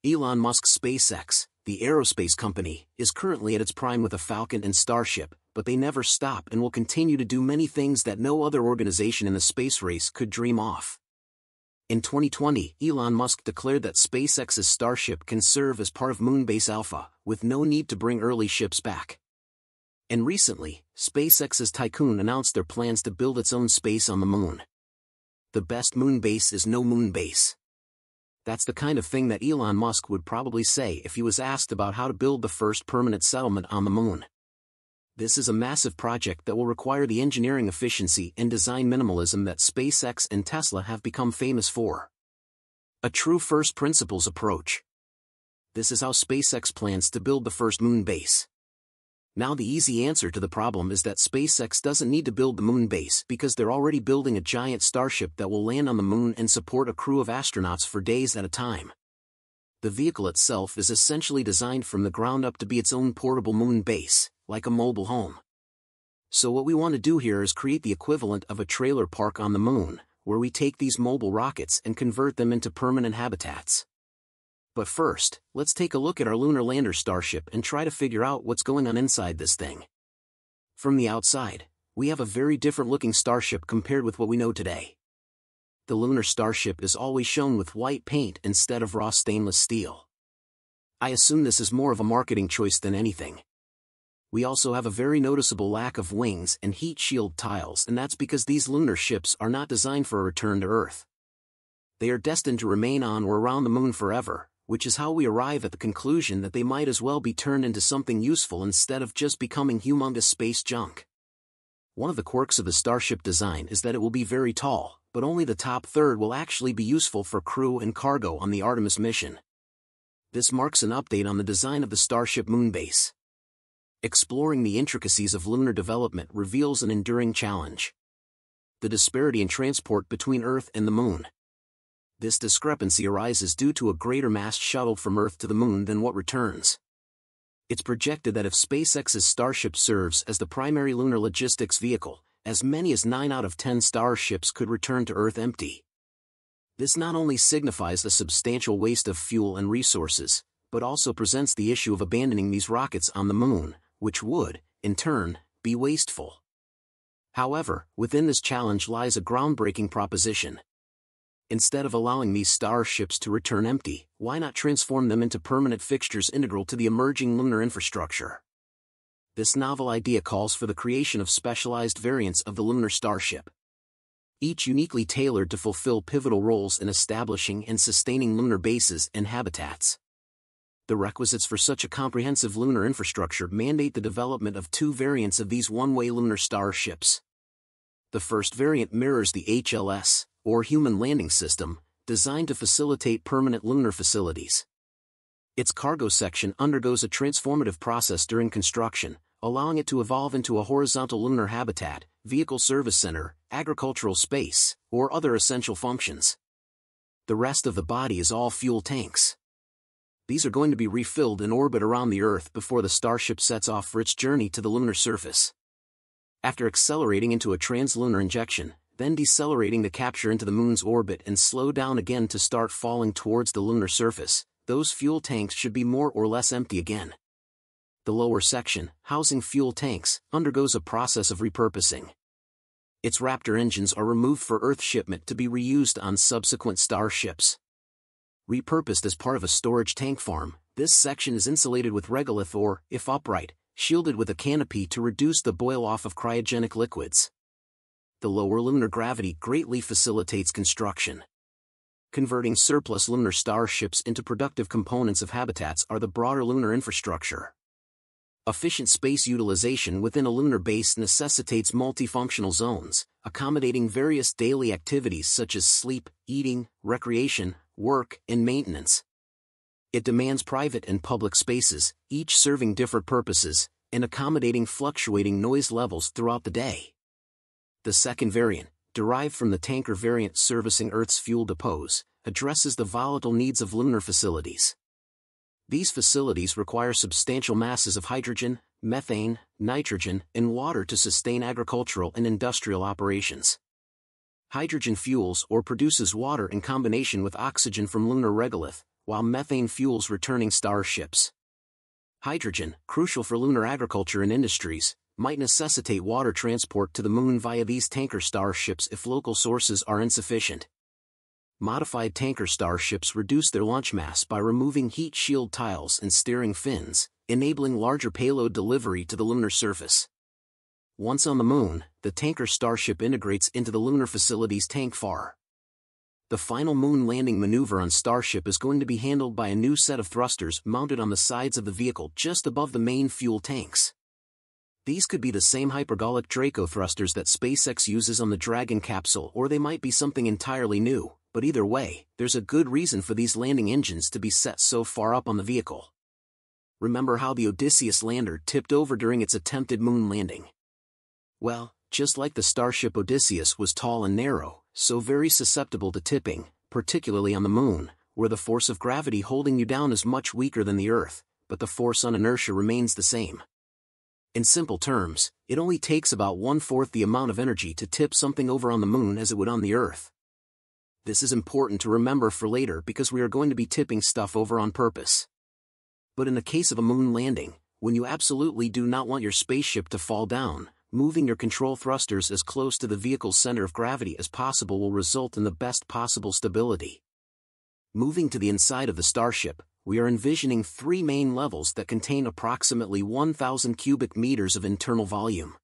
Elon Musk's SpaceX, the aerospace company, is currently at its prime with a Falcon and Starship, but they never stop and will continue to do many things that no other organization in the space race could dream of. In 2020, Elon Musk declared that SpaceX's Starship can serve as part of Moonbase Alpha, with no need to bring early ships back. And recently, SpaceX's Tycoon announced their plans to build its own space on the moon. The best moon base is no moon base. That's the kind of thing that Elon Musk would probably say if he was asked about how to build the first permanent settlement on the moon. This is a massive project that will require the engineering efficiency and design minimalism that SpaceX and Tesla have become famous for. A true first principles approach. This is how SpaceX plans to build the first moon base. Now the easy answer to the problem is that SpaceX doesn't need to build the moon base because they're already building a giant Starship that will land on the moon and support a crew of astronauts for days at a time. The vehicle itself is essentially designed from the ground up to be its own portable moon base, like a mobile home. So what we want to do here is create the equivalent of a trailer park on the moon, where we take these mobile rockets and convert them into permanent habitats. But first, let's take a look at our lunar lander Starship and try to figure out what's going on inside this thing. From the outside, we have a very different looking Starship compared with what we know today. The Lunar Starship is always shown with white paint instead of raw stainless steel. I assume this is more of a marketing choice than anything. We also have a very noticeable lack of wings and heat shield tiles, and that's because these lunar ships are not designed for a return to Earth. They are destined to remain on or around the moon forever, which is how we arrive at the conclusion that they might as well be turned into something useful instead of just becoming humongous space junk. One of the quirks of the Starship design is that it will be very tall, but only the top third will actually be useful for crew and cargo on the Artemis mission. This marks an update on the design of the Starship Moonbase. Exploring the intricacies of lunar development reveals an enduring challenge: the disparity in transport between Earth and the Moon. This discrepancy arises due to a greater mass shuttled from Earth to the Moon than what returns. It's projected that if SpaceX's Starship serves as the primary lunar logistics vehicle, as many as 9 out of 10 Starships could return to Earth empty. This not only signifies a substantial waste of fuel and resources, but also presents the issue of abandoning these rockets on the Moon, which would, in turn, be wasteful. However, within this challenge lies a groundbreaking proposition. Instead of allowing these Starships to return empty, why not transform them into permanent fixtures integral to the emerging lunar infrastructure? This novel idea calls for the creation of specialized variants of the Lunar Starship, each uniquely tailored to fulfill pivotal roles in establishing and sustaining lunar bases and habitats. The requisites for such a comprehensive lunar infrastructure mandate the development of 2 variants of these one-way lunar Starships. The first variant mirrors the HLS, or Human Landing System, designed to facilitate permanent lunar facilities. Its cargo section undergoes a transformative process during construction, allowing it to evolve into a horizontal lunar habitat, vehicle service center, agricultural space, or other essential functions. The rest of the body is all fuel tanks. These are going to be refilled in orbit around the Earth before the Starship sets off for its journey to the lunar surface. After accelerating into a translunar injection, then decelerating to capture into the Moon's orbit and slow down again to start falling towards the lunar surface, those fuel tanks should be more or less empty again. The lower section, housing fuel tanks, undergoes a process of repurposing. Its Raptor engines are removed for Earth shipment to be reused on subsequent Starships. Repurposed as part of a storage tank farm, this section is insulated with regolith or, if upright, shielded with a canopy to reduce the boil-off of cryogenic liquids. The lower lunar gravity greatly facilitates construction. Converting surplus lunar Starships into productive components of habitats are the broader lunar infrastructure. Efficient space utilization within a lunar base necessitates multifunctional zones, accommodating various daily activities such as sleep, eating, recreation, work, and maintenance. It demands private and public spaces, each serving different purposes, and accommodating fluctuating noise levels throughout the day. The second variant, derived from the tanker variant servicing Earth's fuel depots, addresses the volatile needs of lunar facilities. These facilities require substantial masses of hydrogen, methane, nitrogen, and water to sustain agricultural and industrial operations. Hydrogen fuels or produces water in combination with oxygen from lunar regolith, while methane fuels returning starships. Hydrogen, crucial for lunar agriculture and industries, might necessitate water transport to the moon via these tanker starships if local sources are insufficient. Modified tanker starships reduce their launch mass by removing heat shield tiles and steering fins, enabling larger payload delivery to the lunar surface. Once on the moon, the tanker starship integrates into the lunar facility's tank farm. The final moon landing maneuver on Starship is going to be handled by a new set of thrusters mounted on the sides of the vehicle just above the main fuel tanks. These could be the same hypergolic Draco thrusters that SpaceX uses on the Dragon capsule, or they might be something entirely new, but either way, there's a good reason for these landing engines to be set so far up on the vehicle. Remember how the Odysseus lander tipped over during its attempted moon landing? Well, just like the Starship Odysseus was tall and narrow, so very susceptible to tipping, particularly on the moon, where the force of gravity holding you down is much weaker than the Earth, but the force on inertia remains the same. In simple terms, it only takes about 1/4 the amount of energy to tip something over on the moon as it would on the Earth. This is important to remember for later because we are going to be tipping stuff over on purpose. But in the case of a moon landing, when you absolutely do not want your spaceship to fall down, moving your control thrusters as close to the vehicle's center of gravity as possible will result in the best possible stability. Moving to the inside of the Starship, we are envisioning 3 main levels that contain approximately 1,000 cubic meters of internal volume.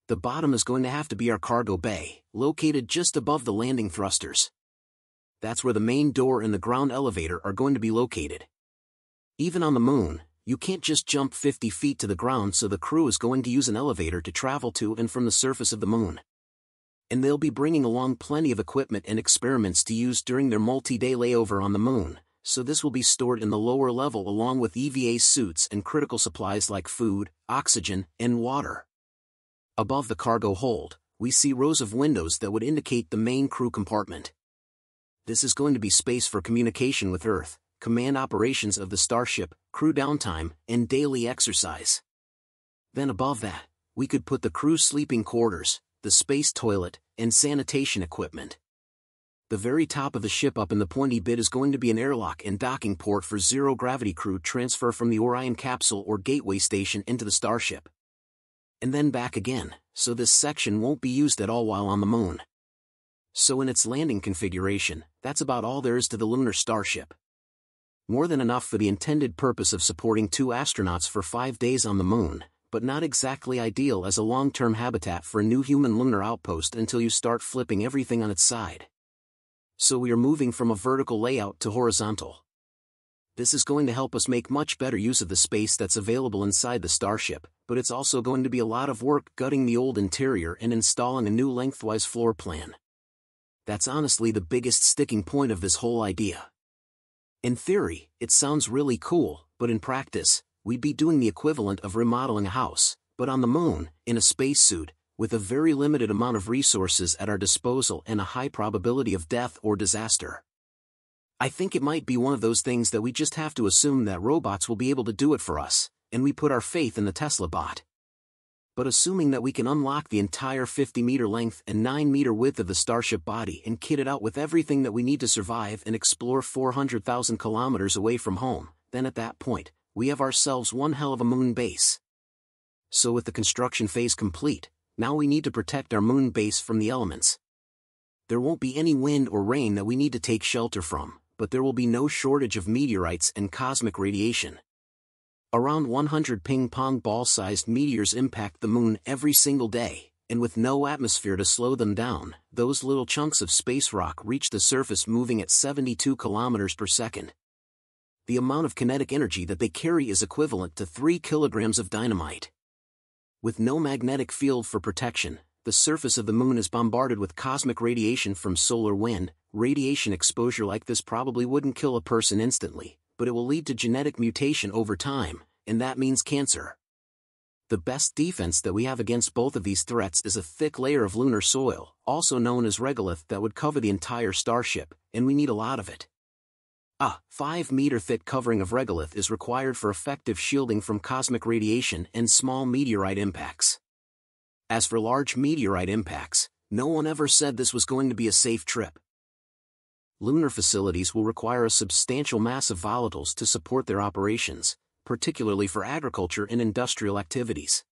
The bottom is going to have to be our cargo bay, located just above the landing thrusters. That's where the main door and the ground elevator are going to be located. Even on the moon, you can't just jump 50 feet to the ground, so the crew is going to use an elevator to travel to and from the surface of the moon. And they'll be bringing along plenty of equipment and experiments to use during their multi-day layover on the moon, so this will be stored in the lower level along with EVA suits and critical supplies like food, oxygen, and water. Above the cargo hold, we see rows of windows that would indicate the main crew compartment. This is going to be space for communication with Earth, command operations of the Starship, crew downtime, and daily exercise. Then above that, we could put the crew's sleeping quarters, the space toilet, and sanitation equipment. The very top of the ship up in the pointy bit is going to be an airlock and docking port for zero-gravity crew transfer from the Orion capsule or gateway station into the Starship. And then back again, so this section won't be used at all while on the moon. So in its landing configuration, that's about all there is to the Lunar Starship. More than enough for the intended purpose of supporting 2 astronauts for 5 days on the moon, but not exactly ideal as a long-term habitat for a new human lunar outpost until you start flipping everything on its side. So we are moving from a vertical layout to horizontal. This is going to help us make much better use of the space that's available inside the Starship, but it's also going to be a lot of work gutting the old interior and installing a new lengthwise floor plan. That's honestly the biggest sticking point of this whole idea. In theory, it sounds really cool, but in practice, we'd be doing the equivalent of remodeling a house, but on the moon, in a spacesuit, with a very limited amount of resources at our disposal and a high probability of death or disaster. I think it might be one of those things that we just have to assume that robots will be able to do it for us, and we put our faith in the Tesla bot. But assuming that we can unlock the entire 50-meter length and 9-meter width of the Starship body and kit it out with everything that we need to survive and explore 400,000 kilometers away from home, then at that point, we have ourselves one hell of a moon base. So with the construction phase complete, now we need to protect our moon base from the elements. There won't be any wind or rain that we need to take shelter from, but there will be no shortage of meteorites and cosmic radiation. Around 100 ping-pong ball-sized meteors impact the moon every single day, and with no atmosphere to slow them down, those little chunks of space rock reach the surface moving at 72 kilometers per second. The amount of kinetic energy that they carry is equivalent to 3 kilograms of dynamite. With no magnetic field for protection, the surface of the moon is bombarded with cosmic radiation from solar wind. Radiation exposure like this probably wouldn't kill a person instantly, but it will lead to genetic mutation over time, and that means cancer. The best defense that we have against both of these threats is a thick layer of lunar soil, also known as regolith, that would cover the entire Starship, and we need a lot of it. A 5-meter thick covering of regolith is required for effective shielding from cosmic radiation and small meteorite impacts. As for large meteorite impacts, no one ever said this was going to be a safe trip. lunar facilities will require a substantial mass of volatiles to support their operations, particularly for agriculture and industrial activities.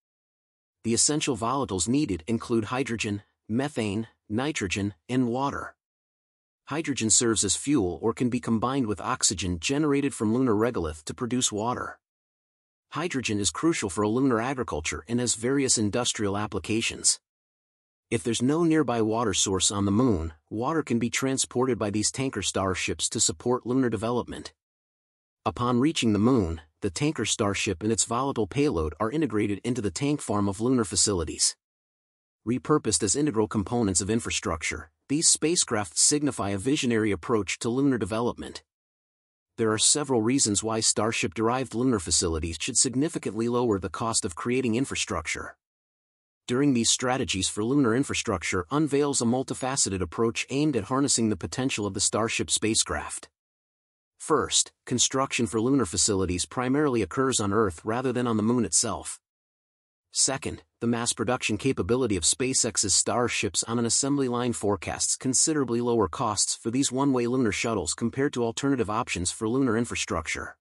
The essential volatiles needed include hydrogen, methane, nitrogen, and water. Hydrogen serves as fuel or can be combined with oxygen generated from lunar regolith to produce water. Hydrogen is crucial for lunar agriculture and has various industrial applications. If there's no nearby water source on the Moon, water can be transported by these tanker starships to support lunar development. Upon reaching the Moon, the tanker starship and its volatile payload are integrated into the tank farm of lunar facilities. Repurposed as integral components of infrastructure, these spacecraft signify a visionary approach to lunar development. There are several reasons why Starship-derived lunar facilities should significantly lower the cost of creating infrastructure. During these strategies for lunar infrastructure unveils a multifaceted approach aimed at harnessing the potential of the Starship spacecraft. First, construction for lunar facilities primarily occurs on Earth rather than on the Moon itself. Second, the mass production capability of SpaceX's Starships on an assembly line forecasts considerably lower costs for these one-way lunar shuttles compared to alternative options for lunar infrastructure.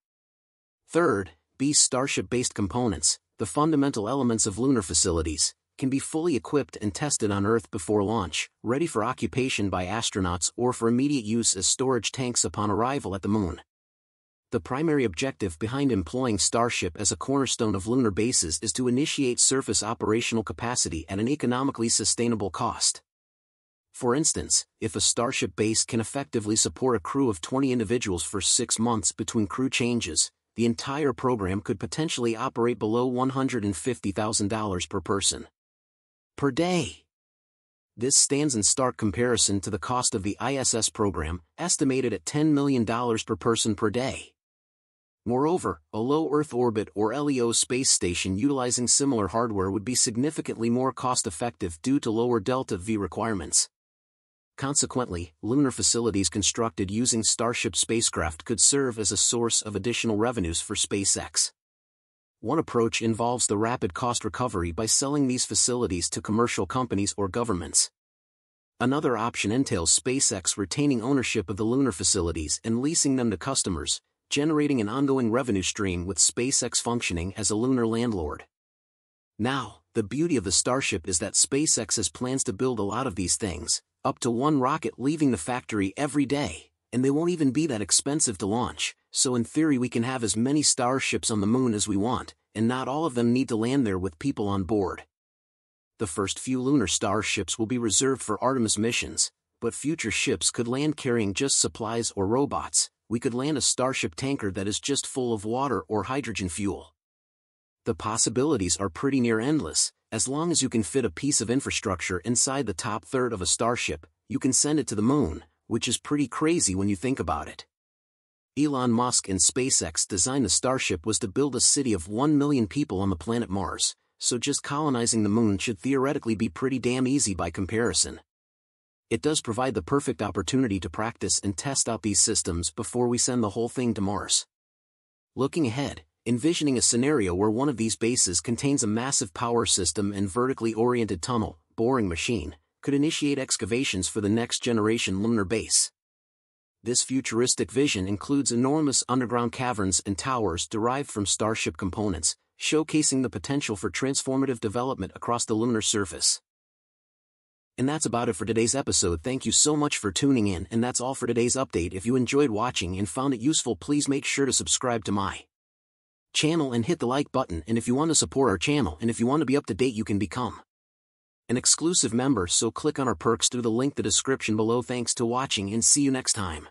Third, these Starship-based components, the fundamental elements of lunar facilities, can be fully equipped and tested on Earth before launch, ready for occupation by astronauts or for immediate use as storage tanks upon arrival at the Moon. The primary objective behind employing Starship as a cornerstone of lunar bases is to initiate surface operational capacity at an economically sustainable cost. For instance, if a Starship base can effectively support a crew of 20 individuals for 6 months between crew changes, the entire program could potentially operate below $150,000 per person per day. This stands in stark comparison to the cost of the ISS program, estimated at $10 million per person per day. Moreover, a low Earth orbit or LEO space station utilizing similar hardware would be significantly more cost-effective due to lower delta-V requirements. Consequently, lunar facilities constructed using Starship spacecraft could serve as a source of additional revenues for SpaceX. One approach involves the rapid cost recovery by selling these facilities to commercial companies or governments. Another option entails SpaceX retaining ownership of the lunar facilities and leasing them to customers, generating an ongoing revenue stream with SpaceX functioning as a lunar landlord. Now, the beauty of the Starship is that SpaceX has plans to build a lot of these things, up to one rocket leaving the factory every day, and they won't even be that expensive to launch, so in theory we can have as many Starships on the Moon as we want, and not all of them need to land there with people on board. The first few lunar Starships will be reserved for Artemis missions, but future ships could land carrying just supplies or robots. We could land a Starship tanker that is just full of water or hydrogen fuel. The possibilities are pretty near endless. As long as you can fit a piece of infrastructure inside the top third of a Starship, you can send it to the Moon, which is pretty crazy when you think about it. Elon Musk and SpaceX designed the Starship was to build a city of 1 million people on the planet Mars, so just colonizing the Moon should theoretically be pretty damn easy by comparison. It does provide the perfect opportunity to practice and test out these systems before we send the whole thing to Mars. Looking ahead, envisioning a scenario where one of these bases contains a massive power system and vertically oriented tunnel, boring machine, could initiate excavations for the next generation lunar base. This futuristic vision includes enormous underground caverns and towers derived from Starship components, showcasing the potential for transformative development across the lunar surface. And that's about it for today's episode. Thank you so much for tuning in, and that's all for today's update. If you enjoyed watching and found it useful, please make sure to subscribe to my channel and hit the like button. And if you want to support our channel and if you want to be up to date, you can become an exclusive member, so click on our perks through the link in the description below. Thanks to watching and see you next time.